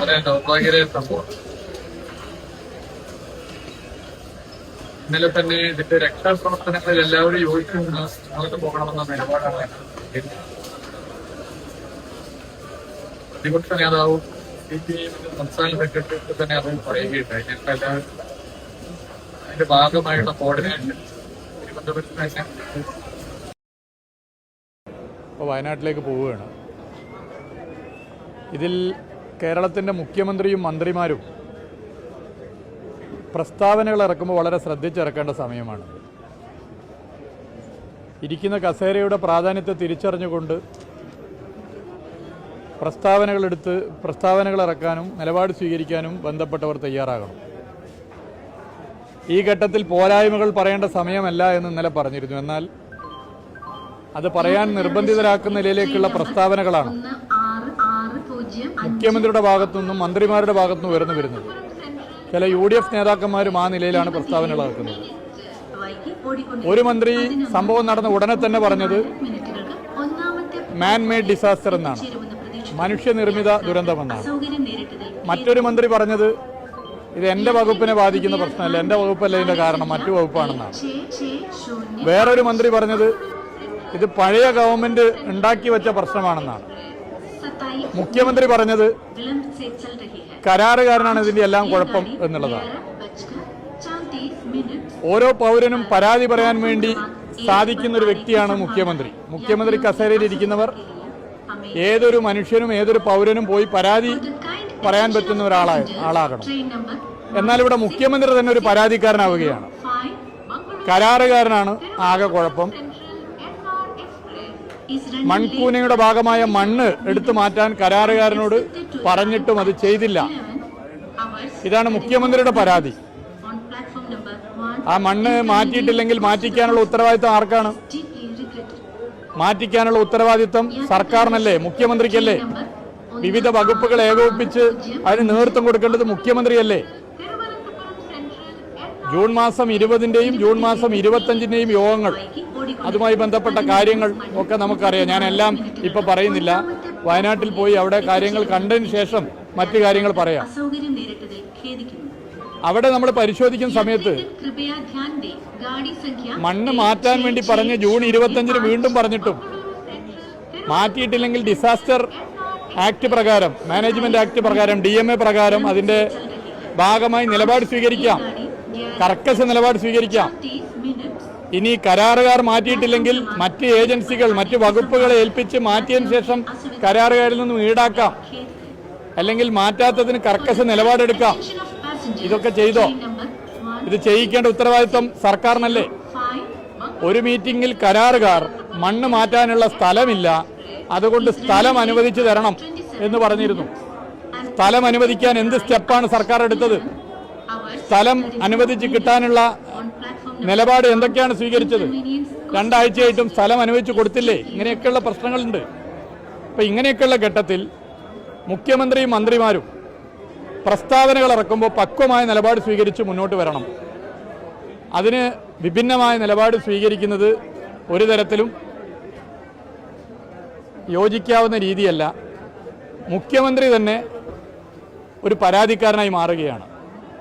വളരെ ദൗർഭാഗ്യകരമായ സംഭവം. ഇന്നലെ തന്നെ ഇതിന്റെ രക്ഷാപ്രവർത്തനങ്ങളിൽ എല്ലാവരും യോജിച്ചു മുന്നോട്ട് പോകണമെന്ന നിലപാടാണ് പ്രതിപക്ഷ നേതാവും CPIM സംസ്ഥാന സെക്രട്ടറി തന്നെ അത് പറയുകയുണ്ടായി. ഞങ്ങൾ എല്ലാവരും അതിന്റെ ഭാഗമായുള്ള കോർഡിനേഷൻ തിരുവനന്തപുരത്ത് ഇപ്പോൾ വയനാട്ടിലേക്ക് പോവുകയാണ്. ഇതിൽ കേരളത്തിൻ്റെ മുഖ്യമന്ത്രിയും മന്ത്രിമാരും പ്രസ്താവനകൾ ഇറക്കുമ്പോൾ വളരെ ശ്രദ്ധിച്ചിറക്കേണ്ട സമയമാണ്. ഇരിക്കുന്ന കസേരയുടെ പ്രാധാന്യത്തെ തിരിച്ചറിഞ്ഞുകൊണ്ട് പ്രസ്താവനകൾ ഇറക്കാനും നിലപാട് സ്വീകരിക്കാനും ബന്ധപ്പെട്ടവർ തയ്യാറാകണം. ഈ ഘട്ടത്തിൽ പോരായ്മകൾ പറയേണ്ട സമയമല്ല എന്ന് ഇന്നലെ പറഞ്ഞിരുന്നു. എന്നാൽ അത് പറയാൻ നിർബന്ധിതരാക്കുന്ന നിലയിലേക്കുള്ള പ്രസ്താവനകളാണ് മുഖ്യമന്ത്രിയുടെ ഭാഗത്തുനിന്നും മന്ത്രിമാരുടെ ഭാഗത്തുനിന്നും ഉയർന്നു വരുന്നത്. ചില UDF നേതാക്കന്മാരും ആ നിലയിലാണ് പ്രസ്താവനകൾ ഇറക്കുന്നത്. ഒരു മന്ത്രി സംഭവം നടന്ന ഉടനെ തന്നെ പറഞ്ഞത് മാൻ മെയ്ഡ് ഡിസാസ്റ്റർ എന്നാണ്, മനുഷ്യനിർമ്മിത ദുരന്തമെന്നാണ്. മറ്റൊരു മന്ത്രി പറഞ്ഞത് ഇത് എൻ്റെ വകുപ്പിനെ ബാധിക്കുന്ന പ്രശ്നമല്ല, എൻ്റെ വകുപ്പല്ല ഇതിൻ്റെ കാരണം, മറ്റു വകുപ്പാണെന്നാണ്. വേറൊരു മന്ത്രി പറഞ്ഞത് ഇത് പഴയ ഗവൺമെന്റ് ഉണ്ടാക്കി വെച്ച പ്രശ്നമാണെന്നാണ്. മുഖ്യമന്ത്രി പറഞ്ഞത് കരാറുകാരനാണ് ഇതിന്റെ എല്ലാം കുഴപ്പം എന്നുള്ളതാണ്. ഓരോ പൗരനും പരാതി പറയാൻ വേണ്ടി സാധിക്കുന്ന ഒരു വ്യക്തിയാണ് മുഖ്യമന്ത്രി. മുഖ്യമന്ത്രി കസേരയിൽ ഇരിക്കുന്നവർ ഏതൊരു മനുഷ്യനും ഏതൊരു പൗരനും പോയി പരാതി പറയാൻ പറ്റുന്ന ആളാകണം. എന്നാൽ ഇവിടെ മുഖ്യമന്ത്രി തന്നെ ഒരു പരാതിക്കാരനാവുകയാണ്. കരാറുകാരനാണ് ആകെ കുഴപ്പം. മൺകൂനയുടെ ഭാഗമായ മണ്ണ് എടുത്തു മാറ്റാൻ കരാറുകാരനോട് പറഞ്ഞിട്ടും അത് ചെയ്തില്ല. ഇതാണ് മുഖ്യമന്ത്രിയുടെ പരാതി. ആ മണ്ണ് മാറ്റിയിട്ടില്ലെങ്കിൽ മാറ്റിക്കാനുള്ള ഉത്തരവാദിത്വം ആർക്കാണ്? മാറ്റിക്കാനുള്ള ഉത്തരവാദിത്വം സർക്കാരിനല്ലേ, മുഖ്യമന്ത്രിക്കല്ലേ? വിവിധ വകുപ്പുകൾ ഏകോപിപ്പിച്ച് അതിന് നേതൃത്വം കൊടുക്കേണ്ടത് മുഖ്യമന്ത്രിയല്ലേ? ജൂൺ മാസം 20-ന്റെയും ജൂൺ മാസം 25-ന്റെയും യോഗങ്ങൾ, അതുമായി ബന്ധപ്പെട്ട കാര്യങ്ങൾ ഒക്കെ നമുക്കറിയാം. ഞാനെല്ലാം ഇപ്പൊ പറയുന്നില്ല. വയനാട്ടിൽ പോയി അവിടെ കാര്യങ്ങൾ കണ്ടതിന് ശേഷം മറ്റു കാര്യങ്ങൾ പറയാം. അവിടെ നമ്മൾ പരിശോധിക്കുന്ന സമയത്ത് മണ്ണ് മാറ്റാൻ വേണ്ടി പറഞ്ഞ് ജൂൺ 25-ന് വീണ്ടും പറഞ്ഞിട്ടും മാറ്റിയിട്ടില്ലെങ്കിൽ ഡിസാസ്റ്റർ ആക്ട് പ്രകാരം, മാനേജ്മെന്റ് ആക്ട് പ്രകാരം, DMA പ്രകാരം അതിന്റെ ഭാഗമായി നിലപാട് സ്വീകരിക്കാം, കർക്കശ നിലപാട് സ്വീകരിക്കാം. ഇനി കരാറുകാർ മാറ്റിയിട്ടില്ലെങ്കിൽ മറ്റ് ഏജൻസികൾ, മറ്റ് വകുപ്പുകളെ ഏൽപ്പിച്ച് മാറ്റിയതിനു ശേഷം കരാറുകാരിൽ നിന്നും ഈടാക്കാം, അല്ലെങ്കിൽ മാറ്റാത്തതിന് കർക്കശ നിലപാടെടുക്കാം. ഇതൊക്കെ ചെയ്തോ? ഇത് ചെയ്യിക്കേണ്ട ഉത്തരവാദിത്വം സർക്കാരിനല്ലേ? ഒരു മീറ്റിംഗിൽ കരാറുകാർ മണ്ണ് മാറ്റാനുള്ള സ്ഥലമില്ല, അതുകൊണ്ട് സ്ഥലം അനുവദിച്ചു തരണം എന്ന് പറഞ്ഞിരുന്നു. സ്ഥലം അനുവദിക്കാൻ എന്ത് സ്റ്റെപ്പാണ് സർക്കാർ എടുത്തത്? സ്ഥലം അനുവദിച്ച് കിട്ടാനുള്ള നിലപാട് എന്തൊക്കെയാണ് സ്വീകരിച്ചത്? 2 ആഴ്ചയായിട്ടും സ്ഥലം അനുവദിച്ചു കൊടുത്തില്ലേ? ഇങ്ങനെയൊക്കെയുള്ള പ്രശ്നങ്ങളുണ്ട്. അപ്പം ഇങ്ങനെയൊക്കെയുള്ള ഘട്ടത്തിൽ മുഖ്യമന്ത്രിയും മന്ത്രിമാരും പ്രസ്താവനകൾ ഇറക്കുമ്പോൾ പക്വമായ നിലപാട് സ്വീകരിച്ച് മുന്നോട്ട് വരണം. അതിന് വിഭിന്നമായ നിലപാട് സ്വീകരിക്കുന്നത് ഒരു തരത്തിലും യോജിക്കാവുന്ന രീതിയല്ല. മുഖ്യമന്ത്രി തന്നെ ഒരു പരാതിക്കാരനായി മാറുകയാണ്.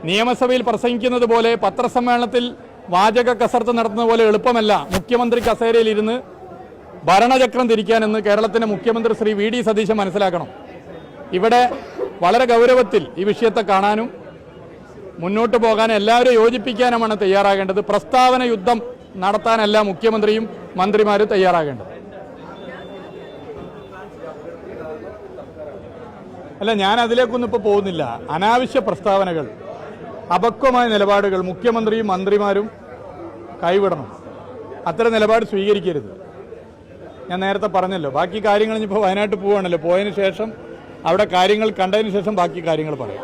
നിയമസഭയിൽ പ്രസംഗിക്കുന്നത് പോലെ, പത്രസമ്മേളനത്തിൽ വാചക കസർത്ത് നടത്തുന്ന പോലെ എളുപ്പമല്ല മുഖ്യമന്ത്രി കസേരയിൽ ഇരുന്ന് ഭരണചക്രം തിരിക്കാനെന്ന് കേരളത്തിന്റെ മുഖ്യമന്ത്രി ശ്രീ VD സതീശൻ മനസ്സിലാക്കണം. ഇവിടെ വളരെ ഗൗരവത്തിൽ ഈ വിഷയത്തെ കാണാനും മുന്നോട്ട് പോകാനും എല്ലാവരും യോജിപ്പിക്കാനുമാണ് തയ്യാറാകേണ്ടത്. പ്രസ്താവന യുദ്ധം നടത്താനല്ല മുഖ്യമന്ത്രിയും മന്ത്രിമാരും തയ്യാറാകേണ്ടത്. അല്ല, ഞാൻ അതിലേക്കൊന്നും ഇപ്പോൾ പോകുന്നില്ല. അനാവശ്യ പ്രസ്താവനകൾ, അപക്വമായ നിലപാടുകൾ മുഖ്യമന്ത്രിയും മന്ത്രിമാരും കൈവിടണം. അത്തരം നിലപാട് സ്വീകരിക്കരുത്. ഞാൻ നേരത്തെ പറഞ്ഞല്ലോ, ബാക്കി കാര്യങ്ങൾ ഇനിയിപ്പോൾ വയനാട്ടിൽ പോവുകയാണല്ലോ, പോയതിനു ശേഷം അവിടെ കാര്യങ്ങൾ കണ്ടതിന് ശേഷം ബാക്കി കാര്യങ്ങൾ പറയാം.